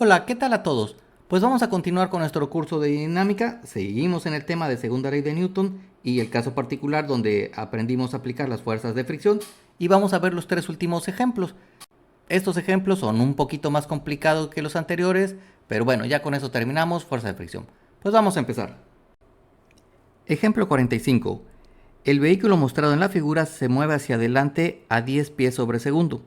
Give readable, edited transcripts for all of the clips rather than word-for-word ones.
Hola, ¿qué tal a todos? Pues vamos a continuar con nuestro curso de dinámica. Seguimos en el tema de segunda ley de Newton y el caso particular donde aprendimos a aplicar las fuerzas de fricción y vamos a ver los tres últimos ejemplos. Estos ejemplos son un poquito más complicados que los anteriores, pero bueno, ya con eso terminamos fuerza de fricción. Pues vamos a empezar. Ejemplo 45. El vehículo mostrado en la figura se mueve hacia adelante a 10 pies sobre segundo.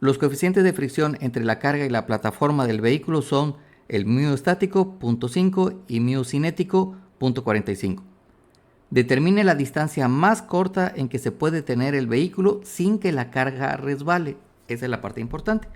Los coeficientes de fricción entre la carga y la plataforma del vehículo son el μ estático 0.5 y μ cinético 0.45. Determine la distancia más corta en que se puede tener el vehículo sin que la carga resbale. Esa es la parte importante.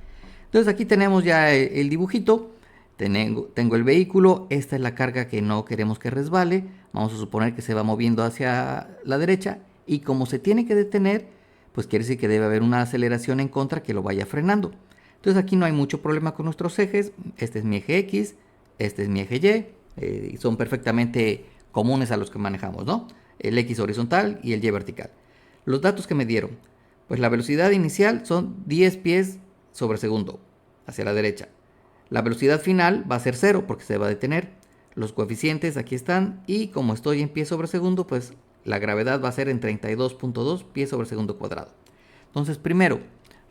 Entonces aquí tenemos ya el dibujito. Tengo el vehículo, esta es la carga que no queremos que resbale. Vamos a suponer que se va moviendo hacia la derecha y como se tiene que detener, pues quiere decir que debe haber una aceleración en contra que lo vaya frenando. Entonces aquí no hay mucho problema con nuestros ejes. Este es mi eje X, este es mi eje Y, y son perfectamente comunes a los que manejamos, ¿no? El X horizontal y el Y vertical. Los datos que me dieron, pues la velocidad inicial son 10 pies sobre segundo hacia la derecha. La velocidad final va a ser 0 porque se va a detener. Los coeficientes aquí están y como estoy en pies sobre segundo, pues la gravedad va a ser en 32.2 pies sobre segundo cuadrado. Entonces, primero,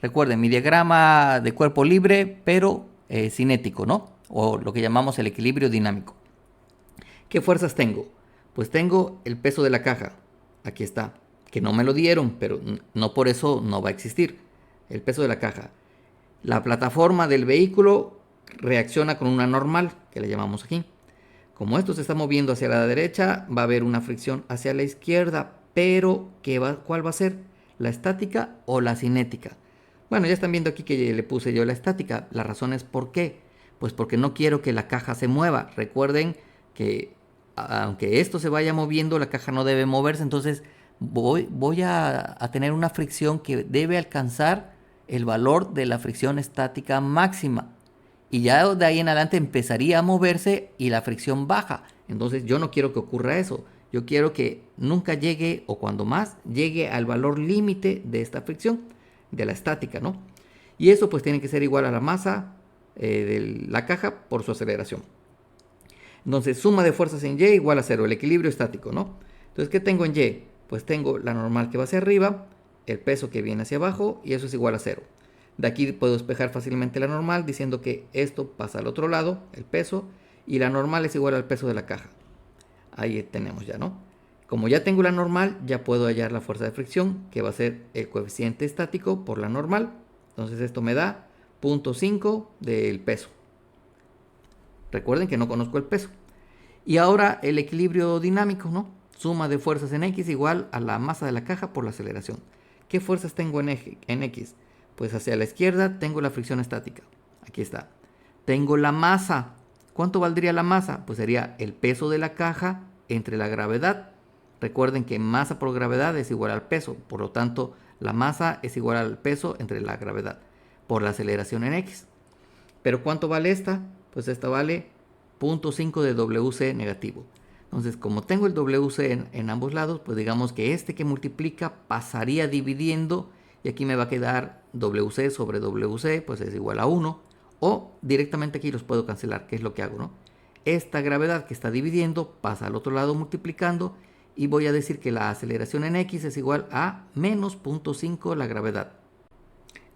recuerden mi diagrama de cuerpo libre, pero cinético, ¿no? O lo que llamamos el equilibrio dinámico. ¿Qué fuerzas tengo? Pues tengo el peso de la caja. Aquí está. Que no me lo dieron, pero no por eso no va a existir. El peso de la caja. La plataforma del vehículo reacciona con una normal, que le llamamos aquí. Como esto se está moviendo hacia la derecha, va a haber una fricción hacia la izquierda, pero ¿cuál va a ser? ¿La estática o la cinética? Bueno, ya están viendo aquí que le puse yo la estática. La razón es ¿por qué? Pues porque no quiero que la caja se mueva. Recuerden que aunque esto se vaya moviendo, la caja no debe moverse, entonces voy a tener una fricción que debe alcanzar el valor de la fricción estática máxima. Y ya de ahí en adelante empezaría a moverse y la fricción baja. Entonces yo no quiero que ocurra eso. Yo quiero que nunca llegue, o cuando más, llegue al valor límite de esta fricción, de la estática, ¿no? Y eso pues tiene que ser igual a la masa de la caja por su aceleración. Entonces suma de fuerzas en Y igual a 0, el equilibrio estático, ¿no? Entonces, ¿qué tengo en Y? Pues tengo la normal que va hacia arriba, el peso que viene hacia abajo y eso es igual a 0. De aquí puedo despejar fácilmente la normal diciendo que esto pasa al otro lado, el peso, y la normal es igual al peso de la caja. Ahí tenemos ya, ¿no? Como ya tengo la normal, ya puedo hallar la fuerza de fricción, que va a ser el coeficiente estático por la normal. Entonces esto me da 0.5 del peso. Recuerden que no conozco el peso. Y ahora el equilibrio dinámico, ¿no? Suma de fuerzas en X igual a la masa de la caja por la aceleración. ¿Qué fuerzas tengo en X? Pues hacia la izquierda tengo la fricción estática. Aquí está. Tengo la masa. ¿Cuánto valdría la masa? Pues sería el peso de la caja entre la gravedad. Recuerden que masa por gravedad es igual al peso. Por lo tanto, la masa es igual al peso entre la gravedad por la aceleración en X. ¿Pero cuánto vale esta? Pues esta vale 0.5 de WC negativo. Entonces, como tengo el WC en ambos lados, pues digamos que este que multiplica pasaría dividiendo y aquí me va a quedar WC sobre WC, pues es igual a 1. O directamente aquí los puedo cancelar, que es lo que hago, ¿no? Esta gravedad que está dividiendo pasa al otro lado multiplicando y voy a decir que la aceleración en X es igual a menos 0.5 la gravedad.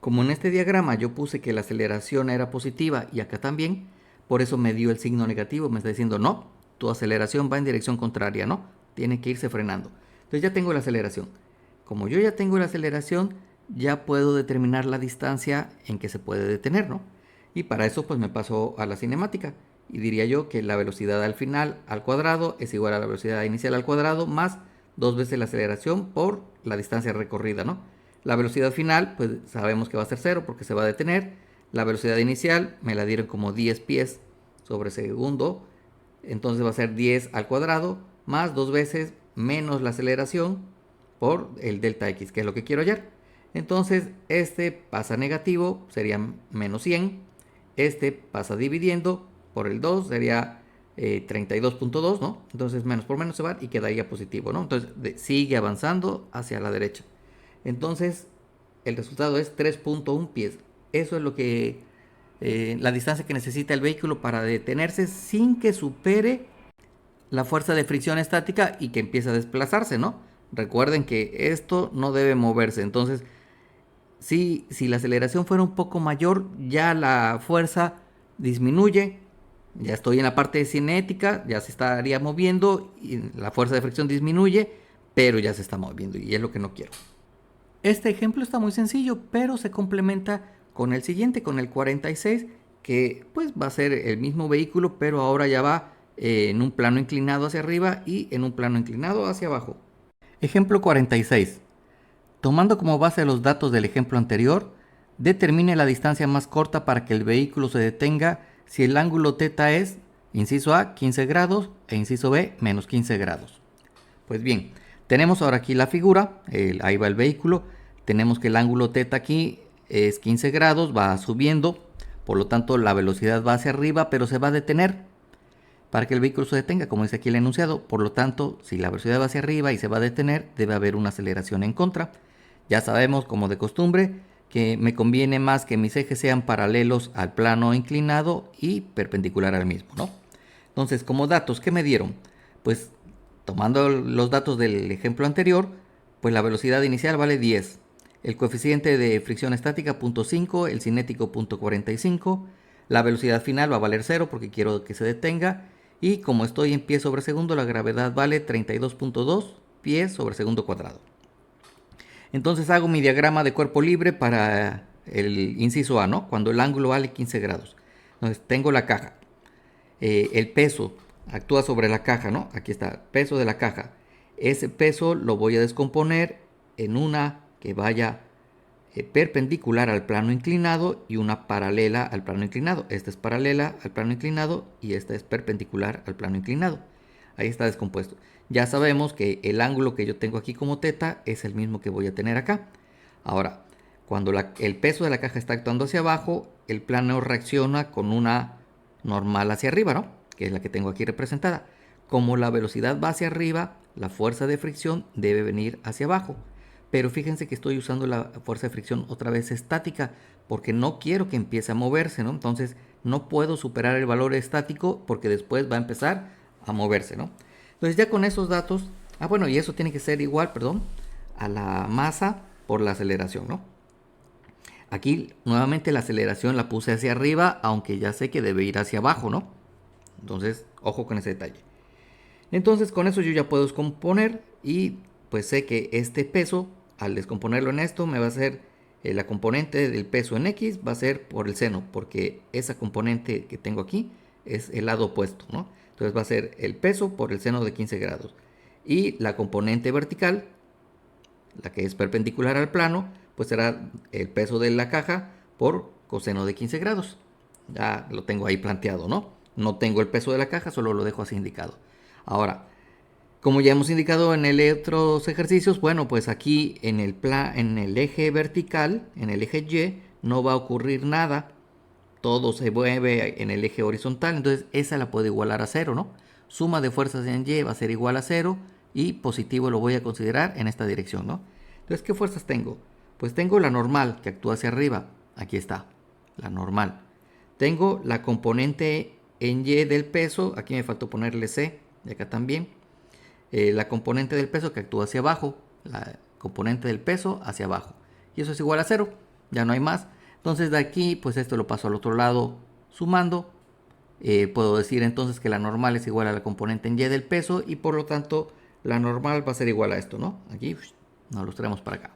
Como en este diagrama yo puse que la aceleración era positiva y acá también, por eso me dio el signo negativo, me está diciendo no, tu aceleración va en dirección contraria, ¿no? Tiene que irse frenando. Entonces ya tengo la aceleración. Como yo ya tengo la aceleración, ya puedo determinar la distancia en que se puede detener, ¿no? Y para eso pues me paso a la cinemática. Y diría yo que la velocidad al final al cuadrado es igual a la velocidad inicial al cuadrado más 2 veces la aceleración por la distancia recorrida, ¿no? La velocidad final, pues sabemos que va a ser 0 porque se va a detener. La velocidad inicial me la dieron como 10 pies sobre segundo. Entonces va a ser 10 al cuadrado más 2 veces menos la aceleración por el delta x, que es lo que quiero hallar. Entonces este pasa negativo, sería menos 100. Este pasa dividiendo por el 2, sería 32.2, ¿no? Entonces menos por menos se va y quedaría positivo, ¿no? Entonces sigue avanzando hacia la derecha. Entonces, el resultado es 3.1 pies. Eso es lo que la distancia que necesita el vehículo para detenerse sin que supere la fuerza de fricción estática y que empiece a desplazarse, ¿no? Recuerden que esto no debe moverse, entonces si la aceleración fuera un poco mayor, ya la fuerza disminuye, ya estoy en la parte cinética, ya se estaría moviendo y la fuerza de fricción disminuye, pero ya se está moviendo y es lo que no quiero. Este ejemplo está muy sencillo, pero se complementa con el siguiente, con el 46, que pues va a ser el mismo vehículo, pero ahora ya va en un plano inclinado hacia arriba y en un plano inclinado hacia abajo. Ejemplo 46. Tomando como base los datos del ejemplo anterior, determine la distancia más corta para que el vehículo se detenga si el ángulo θ es, inciso A, 15 grados e inciso B, menos 15 grados. Pues bien, tenemos ahora aquí la figura, ahí va el vehículo, tenemos que el ángulo θ aquí es 15 grados, va subiendo, por lo tanto la velocidad va hacia arriba, pero se va a detener para que el vehículo se detenga, como dice aquí el enunciado. Por lo tanto, si la velocidad va hacia arriba y se va a detener, debe haber una aceleración en contra. Ya sabemos, como de costumbre, que me conviene más que mis ejes sean paralelos al plano inclinado y perpendicular al mismo, ¿no? Entonces, como datos, ¿qué me dieron? Pues tomando los datos del ejemplo anterior, pues la velocidad inicial vale 10, el coeficiente de fricción estática 0.5, el cinético 0.45, la velocidad final va a valer 0 porque quiero que se detenga, y como estoy en pies sobre segundo, la gravedad vale 32.2 pies sobre segundo cuadrado. Entonces hago mi diagrama de cuerpo libre para el inciso A, ¿no? Cuando el ángulo vale 15 grados. Entonces tengo la caja. El peso actúa sobre la caja, ¿no? Aquí está, peso de la caja. Ese peso lo voy a descomponer en una que vaya perpendicular al plano inclinado y una paralela al plano inclinado. Esta es paralela al plano inclinado y esta es perpendicular al plano inclinado. Ahí está descompuesto. Ya sabemos que el ángulo que yo tengo aquí como θ es el mismo que voy a tener acá. Ahora, cuando el peso de la caja está actuando hacia abajo, el plano reacciona con una normal hacia arriba, ¿no? Que es la que tengo aquí representada. Como la velocidad va hacia arriba, la fuerza de fricción debe venir hacia abajo. Pero fíjense que estoy usando la fuerza de fricción otra vez estática porque no quiero que empiece a moverse, ¿no? Entonces no puedo superar el valor estático porque después va a empezar a moverse, ¿no? Entonces ya con esos datos, bueno, y eso tiene que ser igual, perdón, a la masa por la aceleración, ¿no? Aquí nuevamente la aceleración la puse hacia arriba, aunque ya sé que debe ir hacia abajo, ¿no? Entonces, ojo con ese detalle. Entonces con eso yo ya puedo descomponer y pues sé que este peso, al descomponerlo en esto, me va a ser la componente del peso en X, va a ser por el seno, porque esa componente que tengo aquí es el lado opuesto, ¿no? Entonces va a ser el peso por el seno de 15 grados. Y la componente vertical, la que es perpendicular al plano, pues será el peso de la caja por coseno de 15 grados. Ya lo tengo ahí planteado, ¿no? No tengo el peso de la caja, solo lo dejo así indicado. Ahora, como ya hemos indicado en el otros ejercicios, bueno, pues aquí en el eje vertical, en el eje Y, no va a ocurrir nada. Todo se mueve en el eje horizontal, entonces esa la puedo igualar a 0, ¿no? Suma de fuerzas en Y va a ser igual a 0 y positivo lo voy a considerar en esta dirección, ¿no? Entonces, ¿qué fuerzas tengo? Pues tengo la normal que actúa hacia arriba, aquí está, la normal. Tengo la componente en Y del peso, aquí me faltó ponerle C, y acá también. La componente del peso que actúa hacia abajo, la componente del peso hacia abajo. Y eso es igual a 0, ya no hay más. Entonces de aquí, pues esto lo paso al otro lado sumando. Puedo decir entonces que la normal es igual a la componente en Y del peso y por lo tanto la normal va a ser igual a esto, ¿no? Aquí nos lo traemos para acá.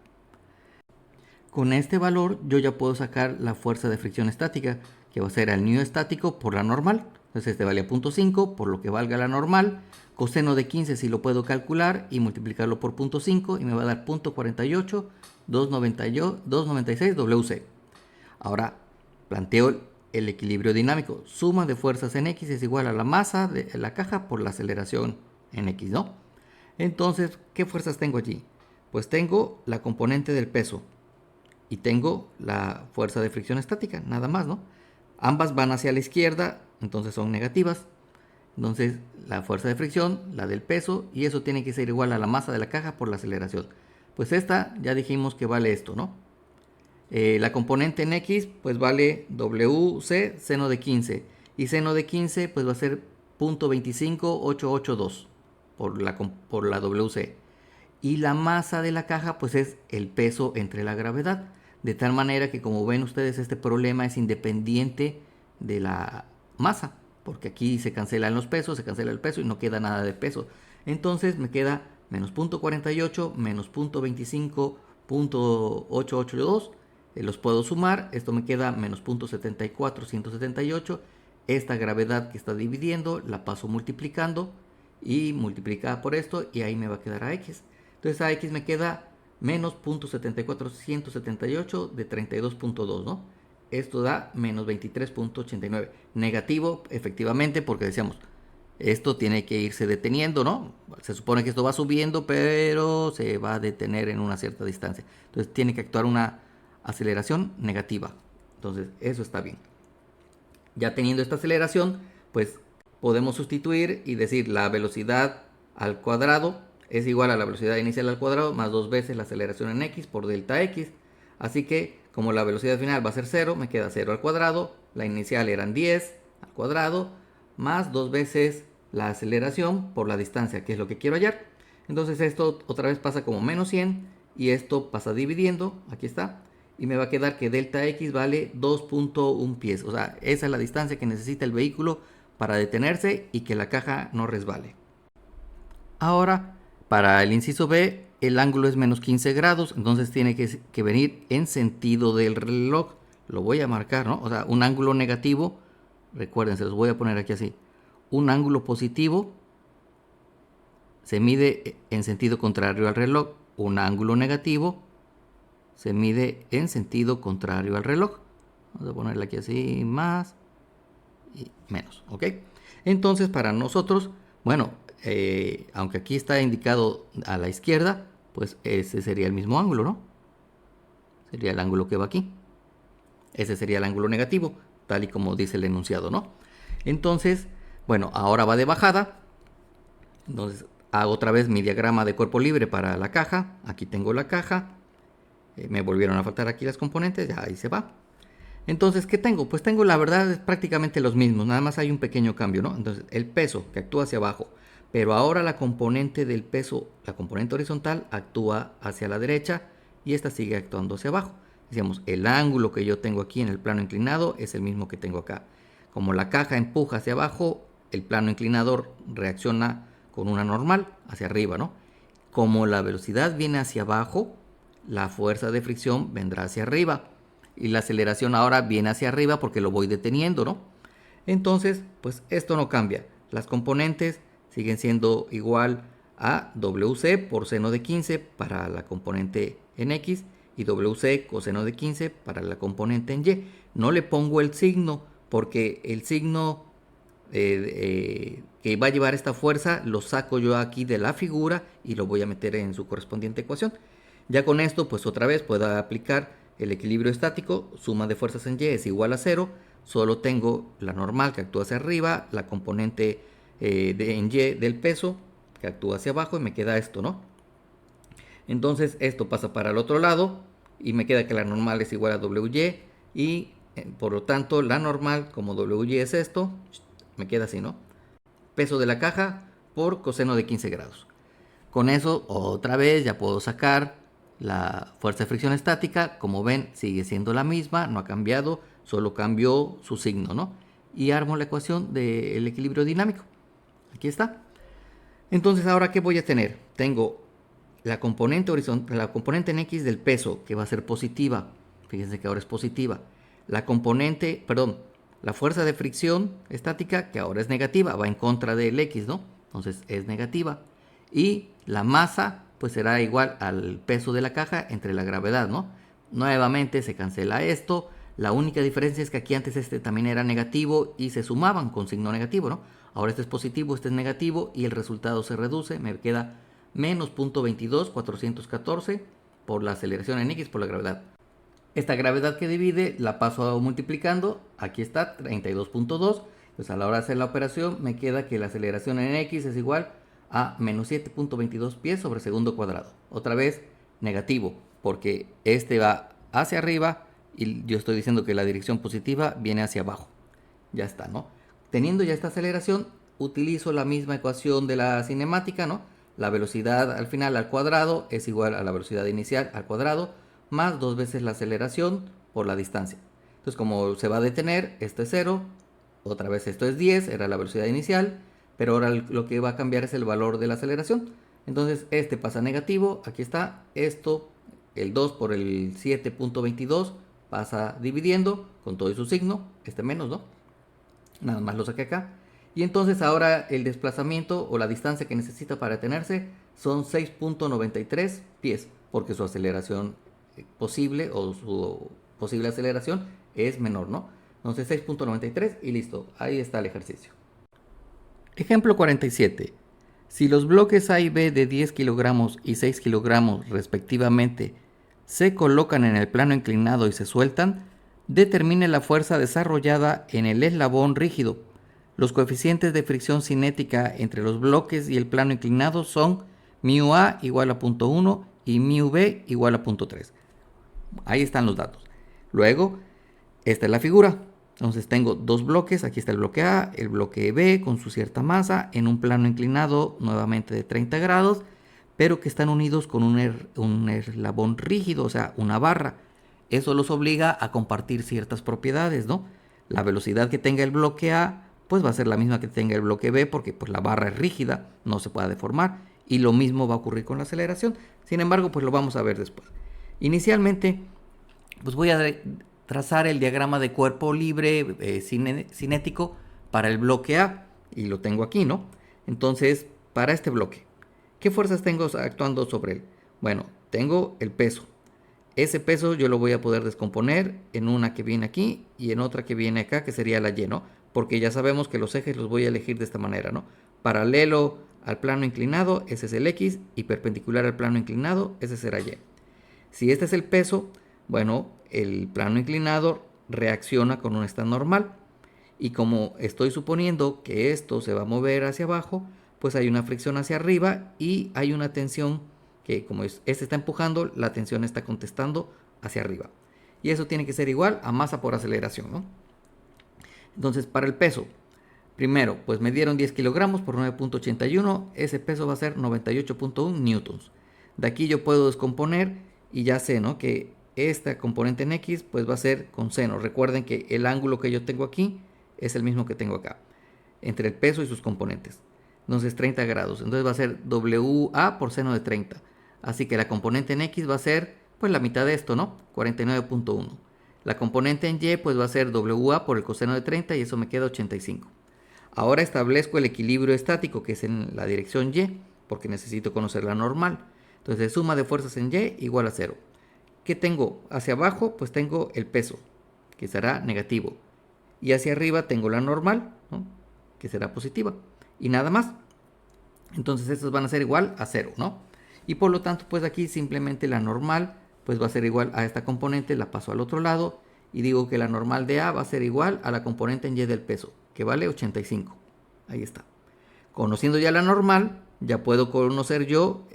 Con este valor yo ya puedo sacar la fuerza de fricción estática, que va a ser el nu estático por la normal. Entonces este vale a 0.5 por lo que valga la normal. Coseno de 15 si lo puedo calcular y multiplicarlo por 0.5 y me va a dar 0.48 296 WC. Ahora planteo el equilibrio dinámico. Suma de fuerzas en X es igual a la masa de la caja por la aceleración en X, ¿no? Entonces, ¿qué fuerzas tengo allí? Pues tengo la componente del peso y tengo la fuerza de fricción estática, nada más, ¿no? Ambas van hacia la izquierda, entonces son negativas. Entonces, la fuerza de fricción, la del peso, y eso tiene que ser igual a la masa de la caja por la aceleración. Pues esta ya dijimos que vale esto, ¿no? La componente en X pues vale WC seno de 15 y seno de 15 pues va a ser 0.25882 por la WC. Y la masa de la caja pues es el peso entre la gravedad. De tal manera que, como ven ustedes, este problema es independiente de la masa, porque aquí se cancelan los pesos, se cancela el peso y no queda nada de peso. Entonces me queda menos 0.48 menos 0.25.882. Los puedo sumar, esto me queda menos 0.74178. Esta gravedad que está dividiendo la paso multiplicando y multiplicada por esto, y ahí me va a quedar a X. Entonces a X me queda menos 0.74178 de 32.2, ¿no? Esto da menos 23.89. Negativo, efectivamente, porque decíamos, esto tiene que irse deteniendo, ¿no? Se supone que esto va subiendo, pero se va a detener en una cierta distancia. Entonces tiene que actuar una aceleración negativa. Entonces eso está bien. Ya teniendo esta aceleración, pues podemos sustituir y decir la velocidad al cuadrado es igual a la velocidad inicial al cuadrado más 2 veces la aceleración en x por delta x. Así que como la velocidad final va a ser 0, me queda 0 al cuadrado. La inicial eran 10 al cuadrado más 2 veces la aceleración por la distancia, que es lo que quiero hallar. Entonces esto otra vez pasa como menos 100 y esto pasa dividiendo, aquí está. Y me va a quedar que delta x vale 2.1 pies. O sea, esa es la distancia que necesita el vehículo para detenerse y que la caja no resbale. Ahora, para el inciso B, el ángulo es menos 15 grados, entonces tiene que venir en sentido del reloj. Lo voy a marcar, ¿no? O sea, un ángulo negativo, recuerden, se los voy a poner aquí así. Un ángulo positivo se mide en sentido contrario al reloj. Un ángulo negativo se mide en sentido contrario al reloj. Vamos a ponerle aquí así, más y menos, ¿ok? Entonces, para nosotros, bueno, aunque aquí está indicado a la izquierda, pues ese sería el mismo ángulo, ¿no? Sería el ángulo que va aquí. Ese sería el ángulo negativo, tal y como dice el enunciado, ¿no? Entonces, bueno, ahora va de bajada. Entonces, hago otra vez mi diagrama de cuerpo libre para la caja. Aquí tengo la caja. Me volvieron a faltar aquí las componentes, ya ahí se va. Entonces, ¿qué tengo? Pues tengo, la verdad, es prácticamente los mismos, nada más hay un pequeño cambio, ¿no? Entonces, el peso que actúa hacia abajo, pero ahora la componente del peso, la componente horizontal, actúa hacia la derecha y esta sigue actuando hacia abajo. Decíamos, el ángulo que yo tengo aquí en el plano inclinado es el mismo que tengo acá. Como la caja empuja hacia abajo, el plano inclinador reacciona con una normal hacia arriba, ¿no? Como la velocidad viene hacia abajo, la fuerza de fricción vendrá hacia arriba. Y la aceleración ahora viene hacia arriba porque lo voy deteniendo, ¿no? Entonces, pues esto no cambia. Las componentes siguen siendo igual a WC por seno de 15 para la componente en X y WC coseno de 15 para la componente en Y. No le pongo el signo porque el signo que va a llevar esta fuerza lo saco yo aquí de la figura y lo voy a meter en su correspondiente ecuación. Ya con esto, pues otra vez puedo aplicar el equilibrio estático, suma de fuerzas en Y es igual a 0, solo tengo la normal que actúa hacia arriba, la componente en Y del peso que actúa hacia abajo y me queda esto, ¿no? Entonces esto pasa para el otro lado y me queda que la normal es igual a WY y por lo tanto la normal como WY es esto, me queda así, ¿no? Peso de la caja por coseno de 15 grados. Con eso otra vez ya puedo sacar la fuerza de fricción estática. Como ven, sigue siendo la misma, no ha cambiado, solo cambió su signo, ¿no? Y armo la ecuación del equilibrio dinámico. Aquí está. Entonces, ¿ahora qué voy a tener? Tengo la componente horizontal, la componente en X del peso, que va a ser positiva. Fíjense que ahora es positiva. La componente, perdón, la fuerza de fricción estática, que ahora es negativa, va en contra del X, ¿no? Entonces es negativa. Y la masa, pues será igual al peso de la caja entre la gravedad, ¿no? Nuevamente se cancela esto. La única diferencia es que aquí antes este también era negativo y se sumaban con signo negativo, ¿no? Ahora este es positivo, este es negativo y el resultado se reduce. Me queda menos 0.22414 por la aceleración en X por la gravedad. Esta gravedad que divide la paso multiplicando. Aquí está, 32.2. Pues a la hora de hacer la operación me queda que la aceleración en X es igual a menos 7.22 pies sobre segundo cuadrado. Otra vez negativo, porque este va hacia arriba y yo estoy diciendo que la dirección positiva viene hacia abajo. Ya está, ¿no? Teniendo ya esta aceleración, utilizo la misma ecuación de la cinemática, ¿no? La velocidad al final al cuadrado es igual a la velocidad inicial al cuadrado más 2 veces la aceleración por la distancia. Entonces, como se va a detener, esto es 0, otra vez esto es 10, era la velocidad inicial, pero ahora lo que va a cambiar es el valor de la aceleración. Entonces, este pasa a negativo, aquí está, esto, el 2 por el 7.22 pasa dividiendo con todo su signo, este menos, ¿no? Nada más lo saqué acá. Y entonces ahora el desplazamiento o la distancia que necesita para detenerse son 6.93 pies, porque su aceleración posible o su posible aceleración es menor, ¿no? Entonces 6.93 y listo, ahí está el ejercicio. Ejemplo 47. Si los bloques A y B de 10 kilogramos y 6 kilogramos respectivamente se colocan en el plano inclinado y se sueltan, determine la fuerza desarrollada en el eslabón rígido. Los coeficientes de fricción cinética entre los bloques y el plano inclinado son μA igual a 0.1 y μB igual a 0.3. Ahí están los datos. Luego, esta es la figura. Entonces tengo dos bloques, aquí está el bloque A, el bloque B con su cierta masa en un plano inclinado nuevamente de 30 grados, pero que están unidos con un eslabón rígido, o sea, una barra. Eso los obliga a compartir ciertas propiedades, ¿no? La velocidad que tenga el bloque A, pues va a ser la misma que tenga el bloque B, porque pues la barra es rígida, no se puede deformar, y lo mismo va a ocurrir con la aceleración. Sin embargo, pues lo vamos a ver después. Inicialmente, pues voy a trazar el diagrama de cuerpo libre cinético para el bloque A, y lo tengo aquí, ¿no? Entonces, para este bloque, ¿qué fuerzas tengo actuando sobre él? Bueno, tengo el peso. Ese peso yo lo voy a poder descomponer en una que viene aquí y en otra que viene acá, que sería la Y, ¿no? Porque ya sabemos que los ejes los voy a elegir de esta manera, ¿no? Paralelo al plano inclinado, ese es el X, y perpendicular al plano inclinado, ese será Y. Si este es el peso, bueno, el plano inclinado reacciona con un esta normal. Y como estoy suponiendo que esto se va a mover hacia abajo, pues hay una fricción hacia arriba y hay una tensión que como este está empujando, la tensión está contestando hacia arriba. Y eso tiene que ser igual a masa por aceleración, ¿no? Entonces, para el peso, primero, pues me dieron 10 kilogramos por 9.81, ese peso va a ser 98.1 newtons. De aquí yo puedo descomponer y ya sé, ¿no? Que esta componente en X pues va a ser con seno. Recuerden que el ángulo que yo tengo aquí es el mismo que tengo acá, entre el peso y sus componentes. Entonces 30 grados, entonces va a ser WA por seno de 30. Así que la componente en X va a ser pues la mitad de esto, ¿no? 49.1. La componente en Y pues va a ser WA por el coseno de 30 y eso me queda 85. Ahora establezco el equilibrio estático que es en la dirección Y porque necesito conocer la normal. Entonces suma de fuerzas en Y igual a 0. ¿Qué tengo? Hacia abajo pues tengo el peso que será negativo. Y hacia arriba tengo la normal, ¿no? Que será positiva. Y nada más. Entonces estos van a ser igual a 0, ¿no? Y por lo tanto pues aquí simplemente la normal pues va a ser igual a esta componente, la paso al otro lado y digo que la normal de A va a ser igual a la componente en Y del peso, que vale 85. Ahí está. Conociendo ya la normal, ya puedo conocer yo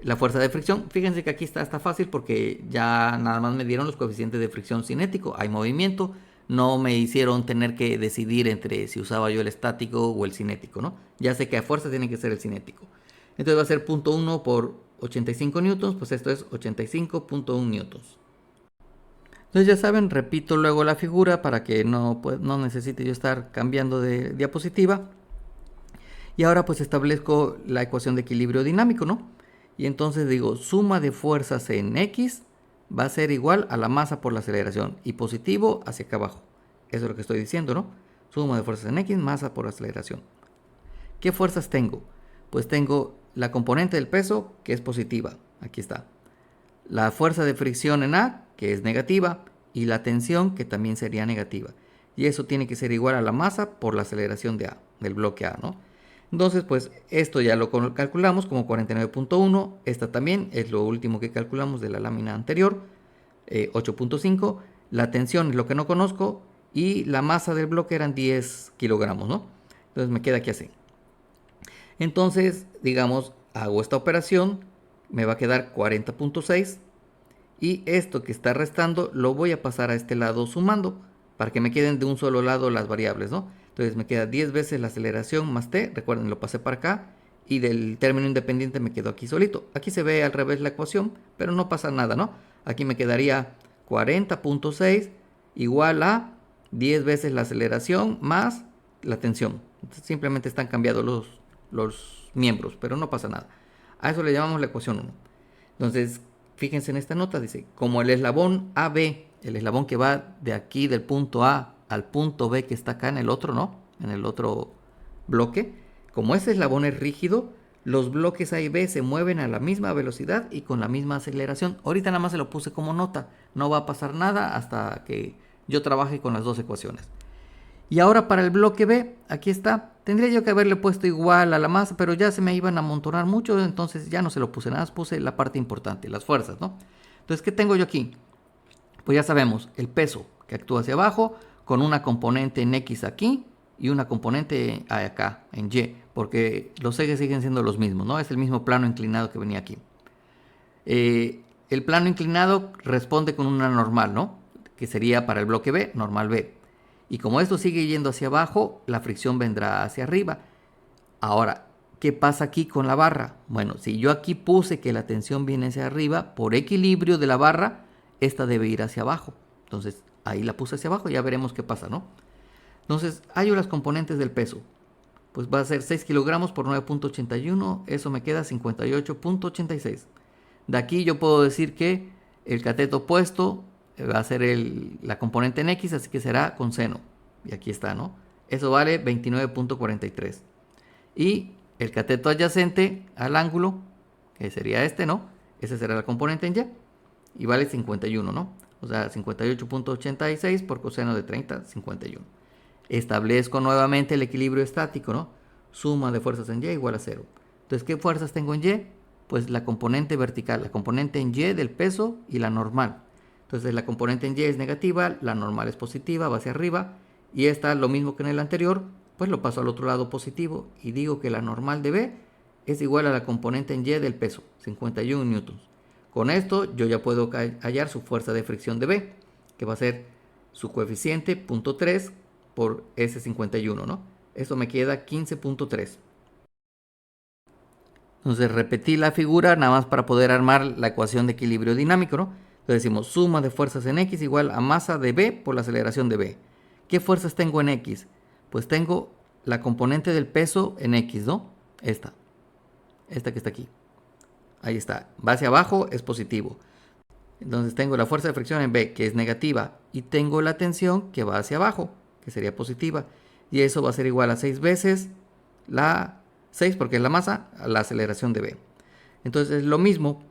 la fuerza de fricción. Fíjense que aquí está fácil porque ya nada más me dieron los coeficientes de fricción cinético. Hay movimiento, no me hicieron tener que decidir entre si usaba yo el estático o el cinético, ¿no? Ya sé que a fuerza tiene que ser el cinético. Entonces va a ser 0.1 por 85 newtons, pues esto es 85.1 newtons. Entonces ya saben, repito luego la figura para que no necesite yo estar cambiando de diapositiva. Y ahora pues establezco la ecuación de equilibrio dinámico, ¿no? Y entonces digo, suma de fuerzas en X va a ser igual a la masa por la aceleración. Y positivo hacia acá abajo. Eso es lo que estoy diciendo, ¿no? Suma de fuerzas en X, masa por aceleración. ¿Qué fuerzas tengo? Pues tengo la componente del peso, que es positiva. Aquí está. La fuerza de fricción en A, que es negativa. Y la tensión, que también sería negativa. Y eso tiene que ser igual a la masa por la aceleración de A, del bloque A, ¿no? Entonces, pues esto ya lo calculamos como 49.1. Esta también es lo último que calculamos de la lámina anterior. 8.5. La tensión es lo que no conozco. Y la masa del bloque eran 10 kilogramos, ¿no? Entonces me queda aquí así. Entonces, digamos, hago esta operación. Me va a quedar 40.6. Y esto que está restando lo voy a pasar a este lado sumando, para que me queden de un solo lado las variables, ¿no? Entonces me queda 10 veces la aceleración más t, recuerden, lo pasé para acá, y del término independiente me quedó aquí solito. Aquí se ve al revés la ecuación, pero no pasa nada, ¿no? Aquí me quedaría 40.6 igual a 10 veces la aceleración más la tensión. Entonces, simplemente están cambiados los miembros, pero no pasa nada. A eso le llamamos la ecuación 1. Entonces, fíjense en esta nota, dice, como el eslabón AB, el eslabón que va de aquí del punto A al punto B que está acá en el otro, ¿no? En el otro bloque, como ese eslabón es rígido, los bloques A y B se mueven a la misma velocidad y con la misma aceleración. Ahorita nada más se lo puse como nota, no va a pasar nada hasta que yo trabaje con las dos ecuaciones. Y ahora para el bloque B, aquí está. Tendría yo que haberle puesto igual a la masa, pero ya se me iban a amontonar mucho, entonces ya no se lo puse, nada más puse la parte importante, las fuerzas, ¿no? Entonces, ¿qué tengo yo aquí? Pues ya sabemos, el peso que actúa hacia abajo, con una componente en X aquí y una componente acá, en Y, porque los ejes siguen siendo los mismos, ¿no? Es el mismo plano inclinado que venía aquí. El plano inclinado responde con una normal, ¿no? Que sería para el bloque B, normal B. Y como esto sigue yendo hacia abajo, la fricción vendrá hacia arriba. Ahora, ¿qué pasa aquí con la barra? Bueno, si yo aquí puse que la tensión viene hacia arriba, por equilibrio de la barra, esta debe ir hacia abajo. Entonces, ahí la puse hacia abajo, ya veremos qué pasa, ¿no? Entonces, hallo las componentes del peso. Pues va a ser 6 kilogramos por 9.81, eso me queda 58.86. De aquí yo puedo decir que el cateto opuesto va a ser la componente en X, así que será con seno. Y aquí está, ¿no? Eso vale 29.43. Y el cateto adyacente al ángulo, que sería este, ¿no? Esa será la componente en Y. Y vale 51, ¿no? O sea, 58.86 por coseno de 30, 51. Establezco nuevamente el equilibrio estático, ¿no? Suma de fuerzas en Y igual a 0. Entonces, ¿qué fuerzas tengo en Y? Pues la componente vertical, la componente en Y del peso y la normal. Entonces la componente en Y es negativa, la normal es positiva, va hacia arriba. Y esta, lo mismo que en el anterior, pues lo paso al otro lado positivo y digo que la normal de B es igual a la componente en Y del peso, 51 newtons. Con esto yo ya puedo hallar su fuerza de fricción de B, que va a ser su coeficiente 0.3 por ese 51, ¿no? Esto me queda 15.3. Entonces repetí la figura nada más para poder armar la ecuación de equilibrio dinámico, ¿no? Entonces decimos suma de fuerzas en X igual a masa de B por la aceleración de B. ¿Qué fuerzas tengo en X? Pues tengo la componente del peso en X, ¿no? Esta que está aquí. Ahí está. Va hacia abajo, es positivo. Entonces tengo la fuerza de fricción en B, que es negativa, y tengo la tensión que va hacia abajo, que sería positiva. Y eso va a ser igual a 6 veces la 6, porque es la masa, a la aceleración de B. Entonces lo mismo,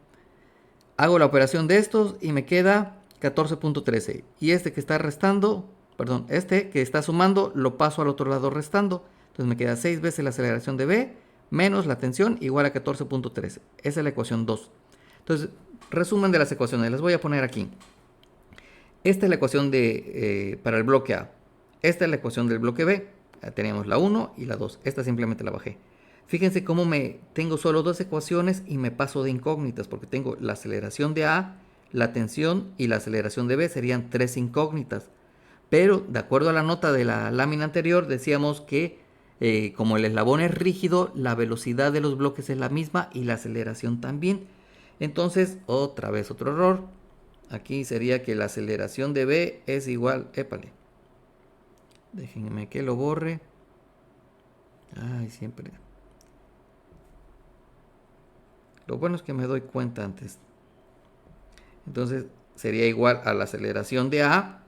hago la operación de estos y me queda 14.13. Y este que está restando, perdón, este que está sumando, lo paso al otro lado restando. Entonces me queda 6 veces la aceleración de B menos la tensión igual a 14.13. Esa es la ecuación 2. Entonces, resumen de las ecuaciones, las voy a poner aquí. Esta es la ecuación para el bloque A. Esta es la ecuación del bloque B. Teníamos la 1 y la 2. Esta simplemente la bajé. Fíjense cómo tengo solo dos ecuaciones y me paso de incógnitas, porque tengo la aceleración de A, la tensión y la aceleración de B. Serían tres incógnitas. Pero, de acuerdo a la nota de la lámina anterior, decíamos que como el eslabón es rígido, la velocidad de los bloques es la misma y la aceleración también. Entonces, otra vez otro error. Aquí sería que la aceleración de B es igual... Épale. Déjenme que lo borre. Ay, siempre. Lo bueno es que me doy cuenta antes. Entonces, sería igual a la aceleración de A.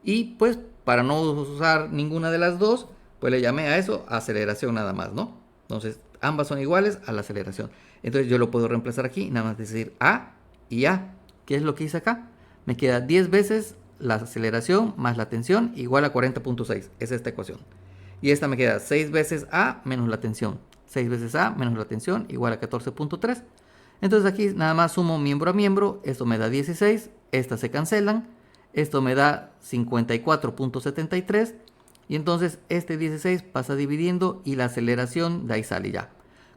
Y pues, para no usar ninguna de las dos, pues le llamé a eso aceleración nada más, ¿no? Entonces, ambas son iguales a la aceleración. Entonces, yo lo puedo reemplazar aquí, nada más decir A y A. ¿Qué es lo que hice acá? Me queda 10 veces la aceleración más la tensión igual a 40.6. Es esta ecuación. Y esta me queda 6 veces A menos la tensión. 6 veces A menos la tensión igual a 14.3. Entonces aquí nada más sumo miembro a miembro. Esto me da 16. Estas se cancelan. Esto me da 54.73. Y entonces este 16 pasa dividiendo y la aceleración de ahí sale ya.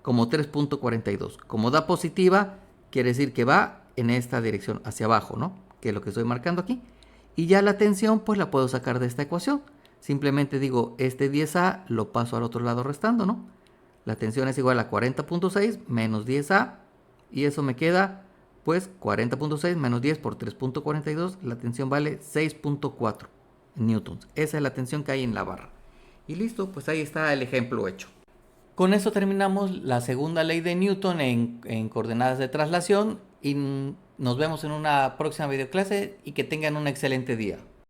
Como 3.42. Como da positiva, quiere decir que va en esta dirección hacia abajo, ¿no? Que es lo que estoy marcando aquí. Y ya la tensión pues la puedo sacar de esta ecuación. Simplemente digo, este 10A lo paso al otro lado restando, ¿no? La tensión es igual a 40.6 menos 10A. Y eso me queda pues 40.6 menos 10 por 3.42. La tensión vale 6.4 newtons. Esa es la tensión que hay en la barra. Y listo, pues ahí está el ejemplo hecho. Con eso terminamos la segunda ley de Newton en coordenadas de traslación y nos vemos en una próxima videoclase y que tengan un excelente día.